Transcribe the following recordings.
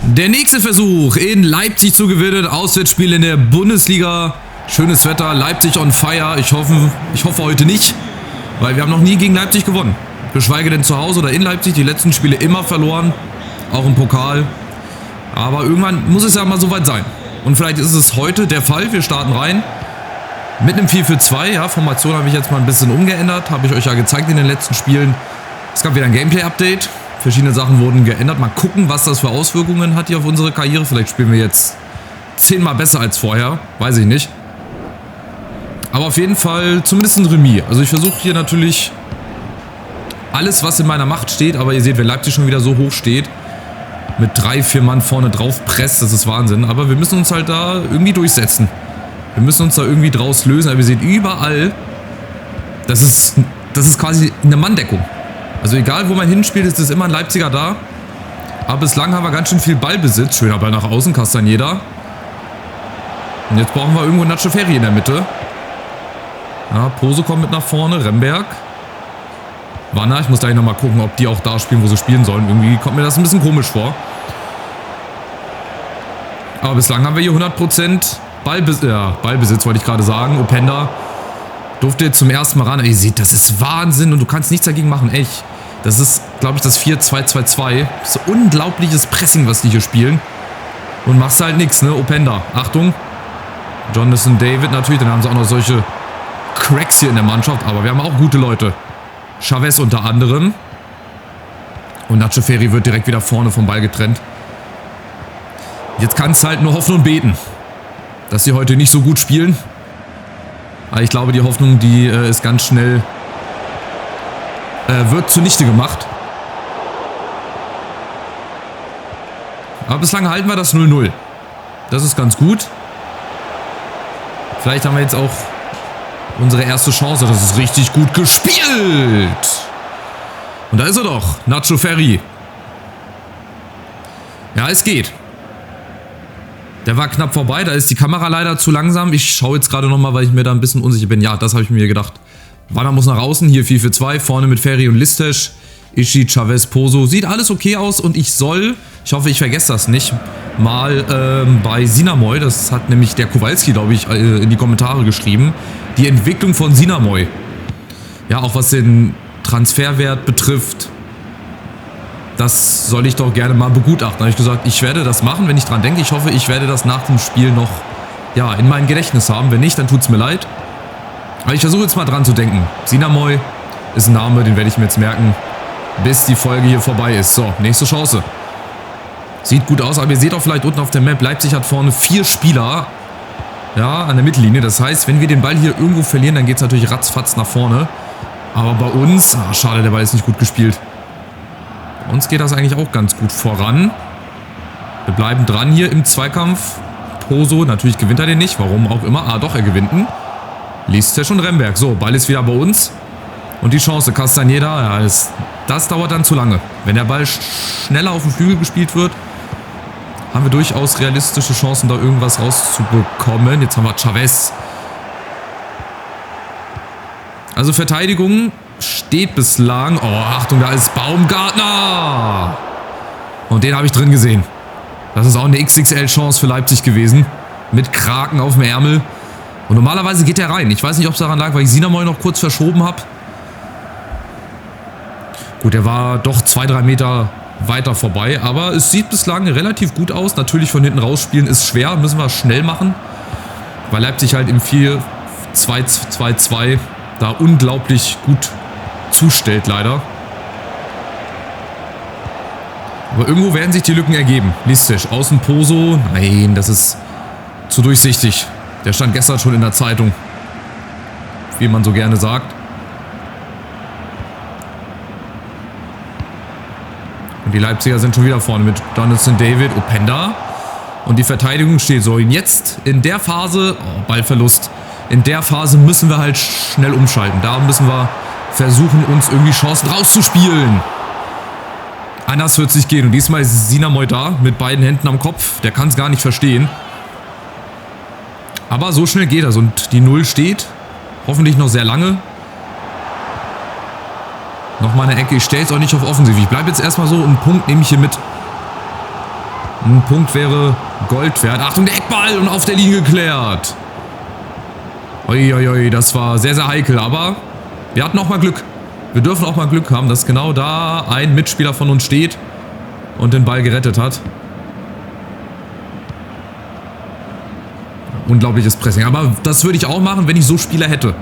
Der nächste Versuch in Leipzig zu gewinnen. Auswärtsspiel in der Bundesliga. Schönes Wetter, Leipzig on fire. Ich hoffe heute nicht, weil wir haben noch nie gegen Leipzig gewonnen. Geschweige denn zu Hause oder in Leipzig. Die letzten Spiele immer verloren. Auch im Pokal. Aber irgendwann muss es ja mal soweit sein. Und vielleicht ist es heute der Fall. Wir starten rein. Mit einem 4-4-2. Ja, Formation habe ich jetzt mal ein bisschen umgeändert. Habe ich euch ja gezeigt in den letzten Spielen. Es gab wieder ein Gameplay-Update. Verschiedene Sachen wurden geändert. Mal gucken, was das für Auswirkungen hat hier auf unsere Karriere. Vielleicht spielen wir jetzt 10-mal besser als vorher. Weiß ich nicht. Aber auf jeden Fall zumindest ein Remis. Also ich versuche hier natürlich alles, was in meiner Macht steht. Aber ihr seht, wenn Leipzig schon wieder so hoch steht, mit 3-4 Mann vorne drauf presst, das ist Wahnsinn. Aber wir müssen uns halt da irgendwie durchsetzen. Wir müssen uns da irgendwie draus lösen. Aber ihr seht überall, das ist quasi eine Manndeckung. Also egal, wo man hinspielt, ist immer ein Leipziger da. Aber bislang haben wir ganz schön viel Ballbesitz. Schöner Ball nach außen, Castañeda. Und jetzt brauchen wir irgendwo Nacho Ferri in der Mitte. Ja, Pose kommt mit nach vorne, Remberg. Wanner, ich muss gleich nochmal gucken, ob die auch da spielen, wo sie spielen sollen. Irgendwie kommt mir das ein bisschen komisch vor. Aber bislang haben wir hier 100% Ballbesitz, wollte ich gerade sagen. Openda durfte jetzt zum ersten Mal ran. Ihr seht, das ist Wahnsinn und du kannst nichts dagegen machen, echt. Das ist, glaube ich, das 4-2-2-2. Das ist unglaubliches Pressing, was die hier spielen. Und machst halt nichts, ne? Openda, Achtung. Jonathan David natürlich, dann haben sie auch noch solche Cracks hier in der Mannschaft. Aber wir haben auch gute Leute. Chavez unter anderem. Und Nacho Ferri wird direkt wieder vorne vom Ball getrennt. Jetzt kannst du halt nur hoffen und beten, dass sie heute nicht so gut spielen. Aber ich glaube, die Hoffnung, die ist ganz schnell wird zunichte gemacht. Aber bislang halten wir das 0-0. Das ist ganz gut. Vielleicht haben wir jetzt auch unsere erste Chance. Das ist richtig gut gespielt. Und da ist er doch. Nacho Ferri. Ja, es geht. Der war knapp vorbei. Da ist die Kamera leider zu langsam. Ich schaue jetzt gerade nochmal, weil ich mir da ein bisschen unsicher bin. Ja, das habe ich mir gedacht. Wanner muss nach außen. Hier 4-4-2. Vorne mit Ferri und Listesch. Ischi, Chavez, Poso. Sieht alles okay aus. Und ich hoffe, ich vergesse das nicht, mal bei Sinamoy, das hat nämlich der Kowalski, glaube ich, in die Kommentare geschrieben, die Entwicklung von Sinamoy. Ja, auch was den Transferwert betrifft, das soll ich doch gerne mal begutachten. Da habe ich gesagt, ich werde das machen, wenn ich dran denke. Ich hoffe, ich werde das nach dem Spiel noch in meinem Gedächtnis haben. Wenn nicht, dann tut es mir leid. Aber ich versuche jetzt mal dran zu denken. Sinamoy ist ein Name, den werde ich mir jetzt merken, bis die Folge hier vorbei ist. So, nächste Chance. Sieht gut aus, aber ihr seht auch vielleicht unten auf der Map, Leipzig hat vorne 4 Spieler an der Mittellinie. Das heißt, wenn wir den Ball hier irgendwo verlieren, dann geht es natürlich ratzfatz nach vorne. Aber bei uns, schade, der Ball ist nicht gut gespielt. Bei uns geht das eigentlich auch ganz gut voran. Wir bleiben dran hier im Zweikampf. Poso, natürlich gewinnt er den nicht, warum auch immer. Doch, er gewinnt ihn. Listesch und Remberg. So, Ball ist wieder bei uns. Und die Chance, Castañeda, das dauert dann zu lange. Wenn der Ball schneller auf dem Flügel gespielt wird, haben wir durchaus realistische Chancen, da irgendwas rauszubekommen. Jetzt haben wir Chavez. Also Verteidigung steht bislang. Oh, Achtung, da ist Baumgartner. Und den habe ich drin gesehen. Das ist auch eine XXL-Chance für Leipzig gewesen. Mit Kraken auf dem Ärmel. Und normalerweise geht er rein. Ich weiß nicht, ob es daran lag, weil ich Sinamoy noch kurz verschoben habe. Gut, er war doch 2-3 Meter weiter vorbei. Aber es sieht bislang relativ gut aus. Natürlich von hinten rausspielen ist schwer. Müssen wir schnell machen. Weil Leipzig halt im 4-2-2-2 da unglaublich gut zustellt, leider. Aber irgendwo werden sich die Lücken ergeben. Listesch, außen Poso. Nein, das ist zu durchsichtig. Der stand gestern schon in der Zeitung. Wie man so gerne sagt. Und die Leipziger sind schon wieder vorne mit Jonathan David, Openda. Und die Verteidigung steht so. Und jetzt in der Phase, Ballverlust. In der Phase müssen wir halt schnell umschalten. Da müssen wir versuchen, uns irgendwie Chancen rauszuspielen. Anders wird es nicht gehen. Und diesmal ist Sinamoy da mit beiden Händen am Kopf. Der kann es gar nicht verstehen. Aber so schnell geht das. Und die 0 steht. Hoffentlich noch sehr lange. Nochmal eine Ecke. Ich stelle es auch nicht auf offensiv. Ich bleibe jetzt erstmal so. Einen Punkt nehme ich hier mit. Ein Punkt wäre Gold wert. Achtung, der Eckball und auf der Linie geklärt. Uiuiui, das war sehr, sehr heikel, aber wir hatten auch mal Glück. Wir dürfen auch mal Glück haben, dass genau da ein Mitspieler von uns steht und den Ball gerettet hat. Unglaubliches Pressing. Aber das würde ich auch machen, wenn ich so Spieler hätte.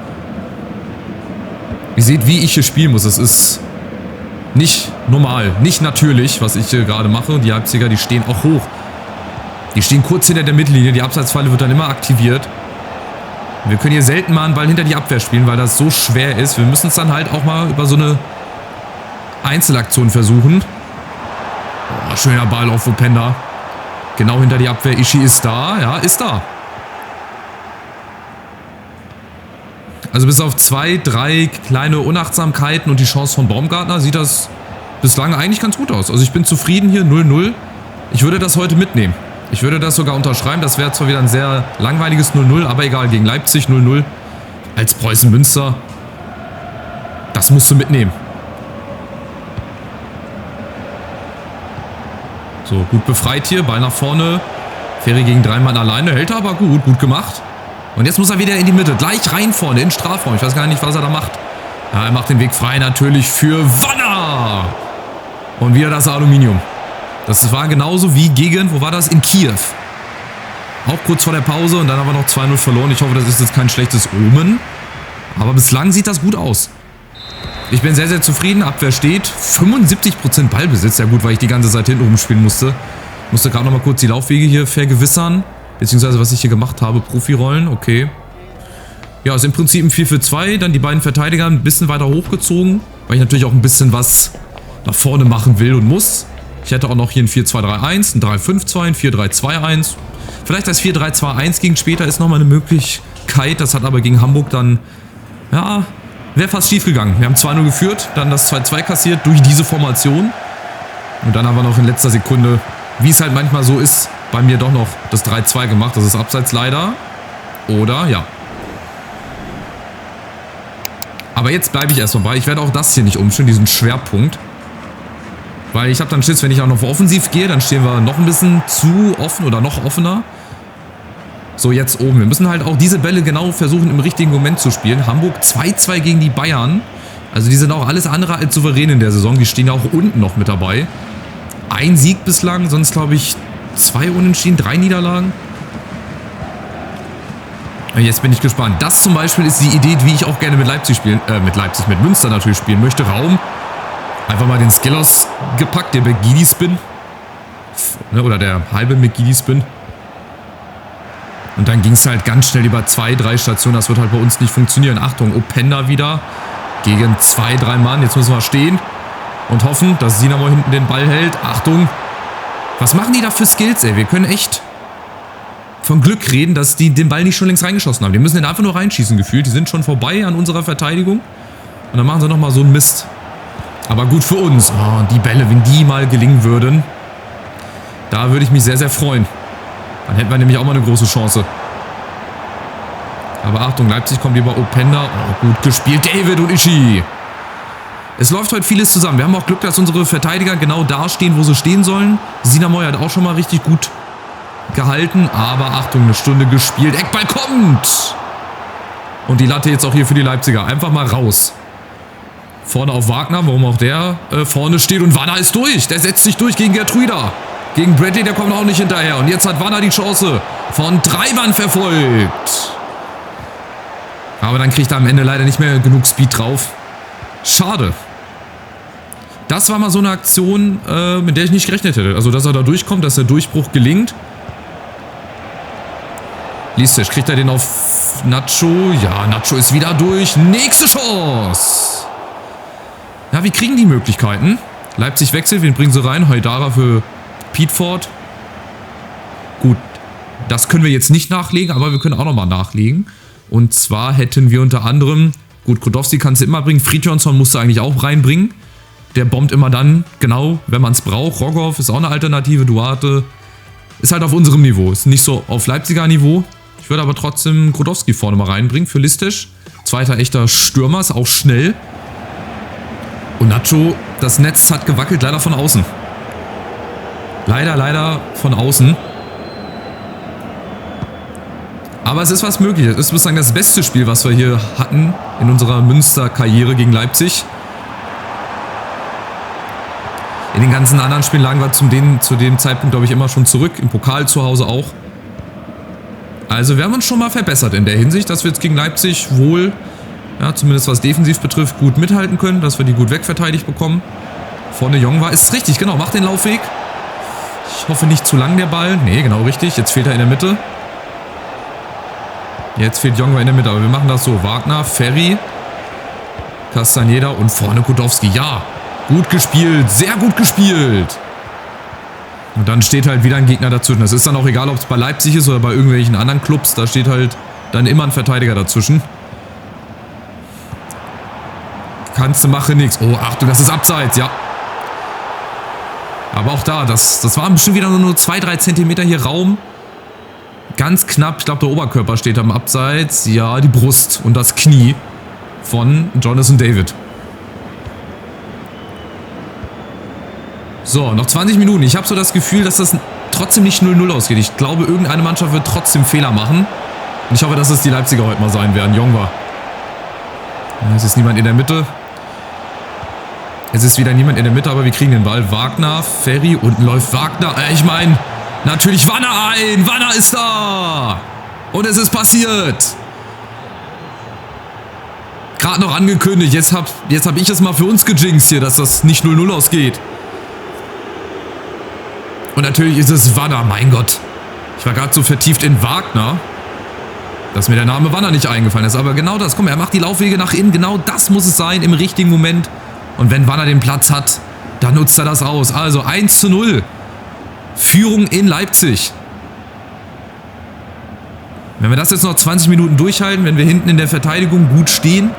Ihr seht, wie ich hier spielen muss. Es ist nicht normal, nicht natürlich, was ich hier gerade mache. Die Leipziger, die stehen auch hoch. Die stehen kurz hinter der Mittellinie. Die Abseitsfalle wird dann immer aktiviert. Wir können hier selten mal einen Ball hinter die Abwehr spielen, weil das so schwer ist. Wir müssen es dann halt auch mal über so eine Einzelaktion versuchen. Oh, schöner Ball auf Openda. Genau hinter die Abwehr. Ishii ist da. Ja, ist da. Also bis auf 2, 3 kleine Unachtsamkeiten und die Chance von Baumgartner sieht das bislang eigentlich ganz gut aus. Also ich bin zufrieden hier, 0-0. Ich würde das heute mitnehmen. Ich würde das sogar unterschreiben. Das wäre zwar wieder ein sehr langweiliges 0-0, aber egal. Gegen Leipzig 0-0 als Preußen Münster. Das musst du mitnehmen. So, gut befreit hier. Ball nach vorne. Ferry gegen 3 Mann alleine. Hält er aber gut. Gut gemacht. Und jetzt muss er wieder in die Mitte. Gleich rein vorne in den Strafraum. Ich weiß gar nicht, was er da macht. Ja, er macht den Weg frei natürlich für Wanner. Und wieder das Aluminium. Das war genauso wie gegen, wo war das? In Kiew. Auch kurz vor der Pause und dann haben wir noch 2-0 verloren. Ich hoffe, das ist jetzt kein schlechtes Omen. Aber bislang sieht das gut aus. Ich bin sehr, sehr zufrieden. Abwehr steht. 75% Ballbesitz. Ja gut, weil ich die ganze Zeit hinten rumspielen musste. Musste gerade noch mal kurz die Laufwege hier vergewissern. Beziehungsweise, was ich hier gemacht habe. Profirollen, okay. Ja, ist im Prinzip ein 4-4-2. Dann die beiden Verteidiger ein bisschen weiter hochgezogen. Weil ich natürlich auch ein bisschen was nach vorne machen will und muss. Ich hätte auch noch hier ein 4-2-3-1, ein 3-5-2, ein 4-3-2-1. Vielleicht das 4-3-2-1 gegen später ist nochmal eine Möglichkeit. Das hat aber gegen Hamburg dann, ja, wäre fast schief gegangen. Wir haben 2-0 geführt, dann das 2-2 kassiert durch diese Formation. Und dann haben wir noch in letzter Sekunde, wie es halt manchmal so ist, bei mir doch noch das 3-2 gemacht. Das ist abseits leider. Oder, ja. Aber jetzt bleibe ich erstmal bei. Ich werde auch das hier nicht umstellen, diesen Schwerpunkt. Weil ich habe dann Schiss, wenn ich auch noch offensiv gehe, dann stehen wir noch ein bisschen zu offen oder noch offener. So, jetzt oben. Wir müssen halt auch diese Bälle genau versuchen, im richtigen Moment zu spielen. Hamburg 2-2 gegen die Bayern. Also die sind auch alles andere als souverän in der Saison. Die stehen ja auch unten noch mit dabei. Ein Sieg bislang, sonst glaube ich 2 Unentschieden, 3 Niederlagen. Jetzt bin ich gespannt. Das zum Beispiel ist die Idee, wie ich auch gerne mit Leipzig spielen, mit Münster natürlich spielen möchte. Raum. Einfach mal den Skillos gepackt, der McGeady-Spin. Oder der halbe McGeady-Spin. Und dann ging es halt ganz schnell über 2, 3 Stationen. Das wird halt bei uns nicht funktionieren. Achtung, Openda wieder gegen 2, 3 Mann. Jetzt müssen wir stehen und hoffen, dass Sinamo hinten den Ball hält. Achtung. Was machen die da für Skills, ey? Wir können echt von Glück reden, dass die den Ball nicht schon längst reingeschossen haben. Die müssen den einfach nur reinschießen gefühlt. Die sind schon vorbei an unserer Verteidigung. Und dann machen sie nochmal so einen Mist. Aber gut für uns. Oh, die Bälle, wenn die mal gelingen würden, da würde ich mich sehr, sehr freuen. Dann hätten wir nämlich auch mal eine große Chance. Aber Achtung, Leipzig kommt über Openda. Oh, gut gespielt. David und Ishii. Es läuft heute vieles zusammen. Wir haben auch Glück, dass unsere Verteidiger genau da stehen, wo sie stehen sollen. Sinamoy hat auch schon mal richtig gut gehalten. Aber Achtung, eine Stunde gespielt. Eckball kommt. Und die Latte jetzt auch hier für die Leipziger. Einfach mal raus. Vorne auf Wagner, warum auch der vorne steht. Und Wanner ist durch. Der setzt sich durch gegen Gertrüder. Gegen Bradley, der kommt auch nicht hinterher. Und jetzt hat Wanner die Chance von 3 Mann verfolgt. Aber dann kriegt er am Ende leider nicht mehr genug Speed drauf. Schade. Das war mal so eine Aktion, mit der ich nicht gerechnet hätte. Also, dass er da durchkommt, dass der Durchbruch gelingt. Listisch, kriegt er den auf Nacho? Ja, Nacho ist wieder durch. Nächste Chance. Ja, wir kriegen die Möglichkeiten. Leipzig wechselt, wen bringen sie rein? Haidara für Piedford. Gut, das können wir jetzt nicht nachlegen, aber wir können auch nochmal nachlegen. Und zwar hätten wir unter anderem, gut, Krodowski kannst du immer bringen, Fridjonsson musst du eigentlich auch reinbringen. Der bombt immer dann, genau, wenn man es braucht. Rogoff ist auch eine Alternative, Duarte ist halt auf unserem Niveau, ist nicht so auf Leipziger Niveau. Ich würde aber trotzdem Krodowski vorne mal reinbringen für Listisch. Zweiter echter Stürmer, ist auch schnell. Und Nacho, das Netz hat gewackelt, leider von außen. Leider von außen. Aber es ist was möglich. Es ist sozusagen das beste Spiel, was wir hier hatten in unserer Münster-Karriere gegen Leipzig. In den ganzen anderen Spielen lagen wir zu dem Zeitpunkt, glaube ich, immer schon zurück. Im Pokal zu Hause auch. Also wir haben uns schon mal verbessert in der Hinsicht, dass wir jetzt gegen Leipzig wohl, ja, zumindest was defensiv betrifft, gut mithalten können. Dass wir die gut wegverteidigt bekommen. Vorne Jong war. Ist richtig, genau. Macht den Laufweg. Ich hoffe nicht zu lang der Ball. Nee, genau richtig. Jetzt fehlt er in der Mitte. Jetzt fehlt Jongwa in der Mitte. Aber wir machen das so. Wagner, Ferry, Castaneda und vorne Kudowski. Ja. Gut gespielt, sehr gut gespielt. Und dann steht halt wieder ein Gegner dazwischen. Das ist dann auch egal, ob es bei Leipzig ist oder bei irgendwelchen anderen Clubs. Da steht halt dann immer ein Verteidiger dazwischen. Kannst du machen, nix. Oh, Achtung, das ist abseits, ja. Aber auch da, das waren bestimmt wieder nur 2-3 Zentimeter hier Raum. Ganz knapp, ich glaube der Oberkörper steht am Abseits. Ja, die Brust und das Knie von Jonathan David. So, noch 20 Minuten. Ich habe so das Gefühl, dass das trotzdem nicht 0-0 ausgeht. Ich glaube, irgendeine Mannschaft wird trotzdem Fehler machen. Und ich hoffe, dass es die Leipziger heute mal sein werden. Jongwa. Es ist niemand in der Mitte. Es ist wieder niemand in der Mitte, aber wir kriegen den Ball. Wagner, Ferry, unten läuft Wagner. Ich meine, natürlich Wanner ein. Wanner ist da. Und es ist passiert. Gerade noch angekündigt. Jetzt hab ich es mal für uns gejinxt hier, dass das nicht 0-0 ausgeht. Und natürlich ist es Wanner, mein Gott. Ich war gerade so vertieft in Wagner, dass mir der Name Wanner nicht eingefallen ist. Aber genau das, komm, er macht die Laufwege nach innen. Genau das muss es sein im richtigen Moment. Und wenn Wanner den Platz hat, dann nutzt er das aus. Also 1:0. Führung in Leipzig. Wenn wir das jetzt noch 20 Minuten durchhalten, wenn wir hinten in der Verteidigung gut stehen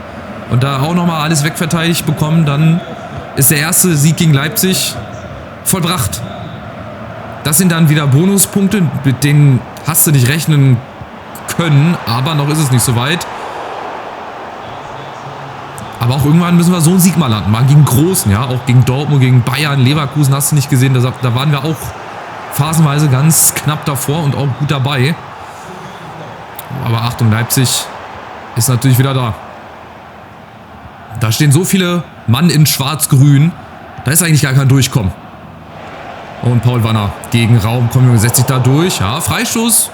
und da auch nochmal alles wegverteidigt bekommen, dann ist der erste Sieg gegen Leipzig vollbracht. Das sind dann wieder Bonuspunkte, mit denen hast du nicht rechnen können, aber noch ist es nicht so weit. Aber auch irgendwann müssen wir so einen Sieg mal landen. Mal gegen Großen, ja, auch gegen Dortmund, gegen Bayern, Leverkusen hast du nicht gesehen. Da waren wir auch phasenweise ganz knapp davor und auch gut dabei. Aber Achtung, Leipzig ist natürlich wieder da. Da stehen so viele Mann in schwarz-grün. Da ist eigentlich gar kein Durchkommen. Und Paul Wanner gegen Raum. Komm, Junge, setzt sich da durch. Ja, Freistoß.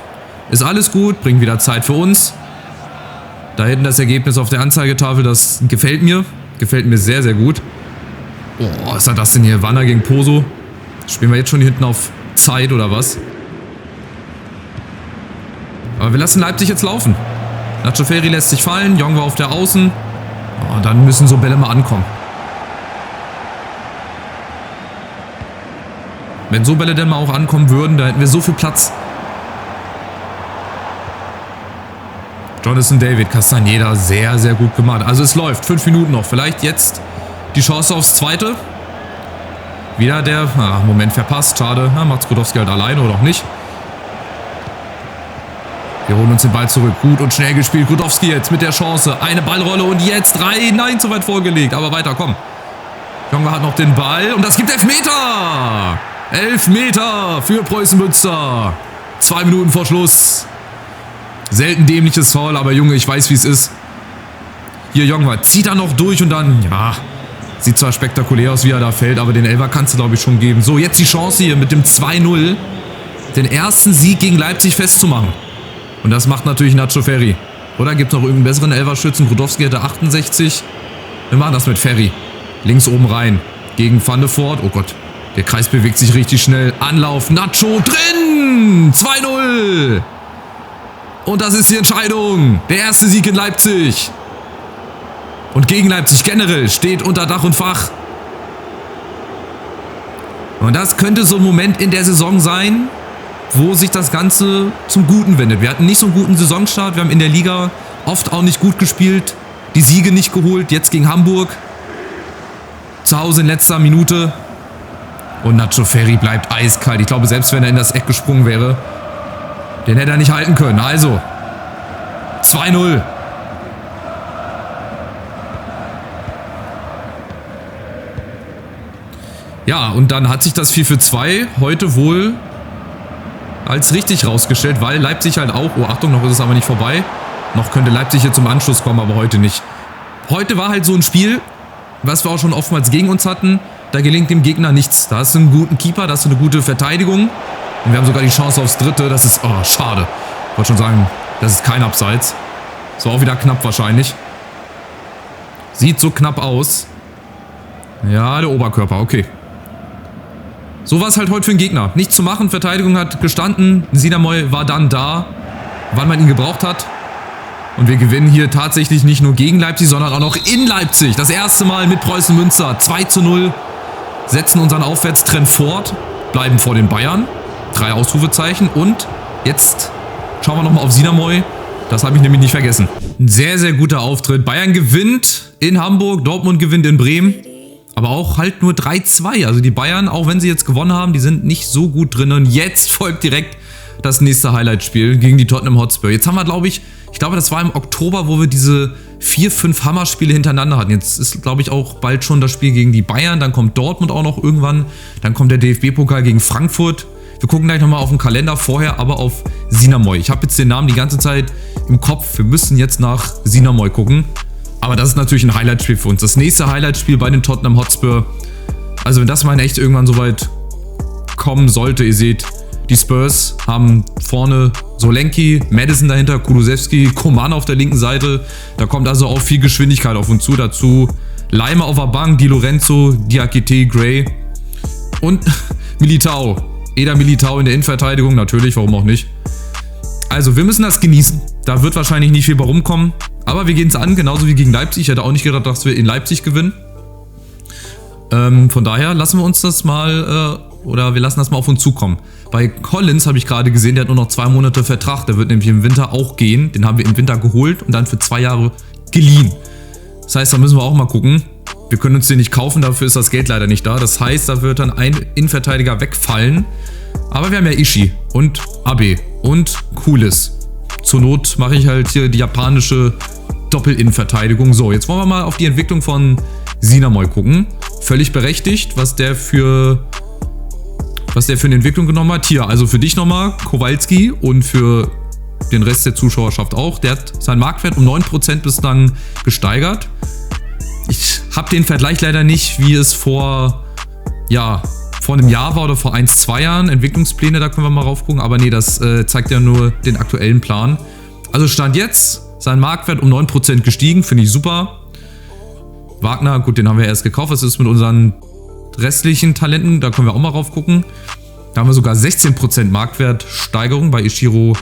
Ist alles gut. Bringt wieder Zeit für uns. Da hinten das Ergebnis auf der Anzeigetafel. Das gefällt mir. Gefällt mir sehr, sehr gut. Oh, was ist das denn hier? Wanner gegen Poso. Spielen wir jetzt schon hier hinten auf Zeit oder was? Aber wir lassen Leipzig jetzt laufen. Nacho Ferry lässt sich fallen. Jong war auf der Außen. Oh, dann müssen so Bälle mal ankommen. Wenn so Bälle denn mal auch ankommen würden, da hätten wir so viel Platz. Jonathan David, Castaneda, sehr, sehr gut gemacht. Also es läuft. 5 Minuten noch. Vielleicht jetzt die Chance aufs Zweite. Wieder der... Moment verpasst. Schade. Macht Kudowski halt alleine oder auch nicht. Wir holen uns den Ball zurück. Gut und schnell gespielt. Kudowski jetzt mit der Chance. Eine Ballrolle und jetzt 3. Nein, zu weit vorgelegt. Aber weiter, komm. Jongwa hat noch den Ball und das gibt Elfmeter. Elfmeter für Preußen Münster. 2 Minuten vor Schluss. Selten dämliches Foul, aber Junge, ich weiß, wie es ist. Hier, Jongwa zieht er noch durch und dann, ja, sieht zwar spektakulär aus, wie er da fällt, aber den Elfer kannst du, glaube ich, schon geben. So, jetzt die Chance hier mit dem 2:0, den ersten Sieg gegen Leipzig festzumachen. Und das macht natürlich Nacho Ferry. Oder gibt es noch irgendeinen besseren Elferschützen? Kudowski hatte 68. Wir machen das mit Ferry. Links oben rein. Gegen Van de Voort. Oh Gott, der Kreis bewegt sich richtig schnell. Anlauf, Nacho drin! 2:0! Und das ist die Entscheidung. Der erste Sieg in Leipzig. Und gegen Leipzig generell steht unter Dach und Fach. Und das könnte so ein Moment in der Saison sein, wo sich das Ganze zum Guten wendet. Wir hatten nicht so einen guten Saisonstart. Wir haben in der Liga oft auch nicht gut gespielt. Die Siege nicht geholt. Jetzt gegen Hamburg. Zu Hause in letzter Minute. Und Nacho Ferry bleibt eiskalt. Ich glaube, selbst wenn er in das Eck gesprungen wäre, den hätte er nicht halten können. Also 2:0. Ja, und dann hat sich das 4:2 heute wohl als richtig rausgestellt, weil Leipzig halt auch... Oh, Achtung, noch ist es aber nicht vorbei. Noch könnte Leipzig hier zum Anschluss kommen, aber heute nicht. Heute war halt so ein Spiel, was wir auch schon oftmals gegen uns hatten. Da gelingt dem Gegner nichts. Da hast du einen guten Keeper, da hast du eine gute Verteidigung. Und wir haben sogar die Chance aufs Dritte. Das ist... Oh, schade. Ich wollte schon sagen, das ist kein Abseits. Das war auch wieder knapp wahrscheinlich. Sieht so knapp aus. Ja, der Oberkörper, okay. So war es halt heute für den Gegner. Nichts zu machen, Verteidigung hat gestanden. Sinamoy war dann da, wann man ihn gebraucht hat. Und wir gewinnen hier tatsächlich nicht nur gegen Leipzig, sondern auch noch in Leipzig. Das erste Mal mit Preußen Münster. 2:0. Setzen unseren Aufwärtstrend fort. Bleiben vor den Bayern. 3 Ausrufezeichen. Und jetzt schauen wir nochmal auf Sinamoy. Das habe ich nämlich nicht vergessen. Ein sehr, sehr guter Auftritt. Bayern gewinnt in Hamburg. Dortmund gewinnt in Bremen. Aber auch halt nur 3:2. Also die Bayern, auch wenn sie jetzt gewonnen haben, die sind nicht so gut drin. Und jetzt folgt direkt das nächste Highlight-Spiel gegen die Tottenham Hotspur. Jetzt haben wir, glaube ich, das war im Oktober, wo wir diese 4, 5 Hammerspiele hintereinander hatten. Jetzt ist, glaube ich, auch bald schon das Spiel gegen die Bayern. Dann kommt Dortmund auch noch irgendwann. Dann kommt der DFB-Pokal gegen Frankfurt. Wir gucken gleich nochmal auf den Kalender, vorher aber auf Sinamoy. Ich habe jetzt den Namen die ganze Zeit im Kopf. Wir müssen jetzt nach Sinamoy gucken. Aber das ist natürlich ein Highlight-Spiel für uns. Das nächste Highlight-Spiel bei den Tottenham Hotspur. Also wenn das mal in echt irgendwann so weit kommen sollte, ihr seht, die Spurs haben vorne Solanke, Maddison dahinter, Kulusevski, Coman auf der linken Seite. Da kommt also auch viel Geschwindigkeit auf uns zu. Dazu Leimer auf der Bank, Di Lorenzo, Diakite, Gray und Militao. Eder Militao in der Innenverteidigung, natürlich, warum auch nicht. Also wir müssen das genießen. Da wird wahrscheinlich nicht viel bei rumkommen. Aber wir gehen es an, genauso wie gegen Leipzig. Ich hätte auch nicht gedacht, dass wir in Leipzig gewinnen. Von daher lassen wir uns das mal, wir lassen das mal auf uns zukommen. Bei Collins habe ich gerade gesehen, der hat nur noch 2 Monate Vertrag. Der wird nämlich im Winter auch gehen. Den haben wir im Winter geholt und dann für 2 Jahre geliehen. Das heißt, da müssen wir auch mal gucken. Wir können uns den nicht kaufen, dafür ist das Geld leider nicht da. Das heißt, da wird dann ein Innenverteidiger wegfallen. Aber wir haben ja Ishii und Abe und Kulis. Zur Not mache ich halt hier die japanische Doppel-Innenverteidigung. So, jetzt wollen wir mal auf die Entwicklung von Sinamoy gucken. Völlig berechtigt, was der für eine Entwicklung genommen hat. Hier, also für dich nochmal, Kowalski und für den Rest der Zuschauerschaft auch. Der hat seinen Marktwert um 9% bislang gesteigert. Ich habe den Vergleich leider nicht, wie es vor einem Jahr war oder vor 1, 2 Jahren. Entwicklungspläne, da können wir mal rauf gucken. Aber nee, das zeigt ja nur den aktuellen Plan. Also Stand jetzt, sein Marktwert um 9% gestiegen, finde ich super. Wagner, gut, den haben wir erst gekauft. Was ist mit unseren restlichen Talenten? Da können wir auch mal rauf gucken. Da haben wir sogar 16% Marktwertsteigerung bei Ichiro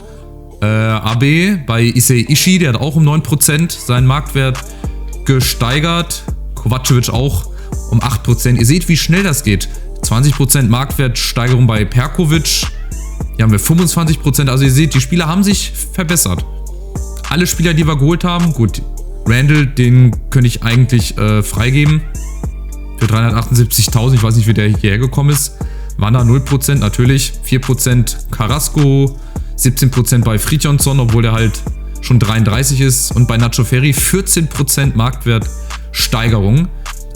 Abe. Bei Issei Ishii, der hat auch um 9% seinen Marktwert gesteigert. Kovacevic auch um 8%. Ihr seht, wie schnell das geht. 20% Marktwertsteigerung bei Perkovic. Hier haben wir 25%. Also ihr seht, die Spieler haben sich verbessert. Alle Spieler, die wir geholt haben, gut, Randall, den könnte ich eigentlich freigeben. Für 378.000, ich weiß nicht, wie der hierher gekommen ist. Waren da 0%, natürlich. 4% Carrasco, 17% bei Fridjonsson, obwohl der halt schon 33 ist. Und bei Nacho Ferri 14% Marktwertsteigerung.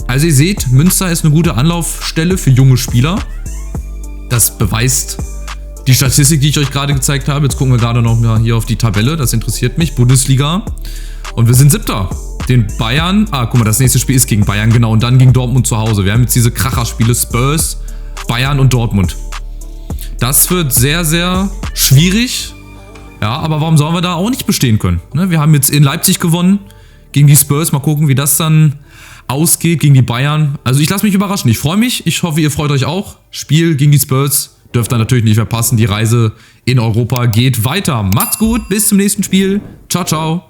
Also ihr seht, Münster ist eine gute Anlaufstelle für junge Spieler. Das beweist die Statistik, die ich euch gerade gezeigt habe. Jetzt gucken wir gerade noch mal hier auf die Tabelle, das interessiert mich. Bundesliga. Und wir sind 7. Den Bayern, guck mal, das nächste Spiel ist gegen Bayern, genau. Und dann gegen Dortmund zu Hause. Wir haben jetzt diese Kracherspiele Spurs, Bayern und Dortmund. Das wird sehr, sehr schwierig. Ja, aber warum sollen wir da auch nicht bestehen können? Ne? Wir haben jetzt in Leipzig gewonnen gegen die Spurs. Mal gucken, wie das dann ausgeht gegen die Bayern. Also ich lasse mich überraschen. Ich freue mich. Ich hoffe, ihr freut euch auch. Spiel gegen die Spurs dürft ihr natürlich nicht verpassen. Die Reise in Europa geht weiter. Macht's gut. Bis zum nächsten Spiel. Ciao, ciao.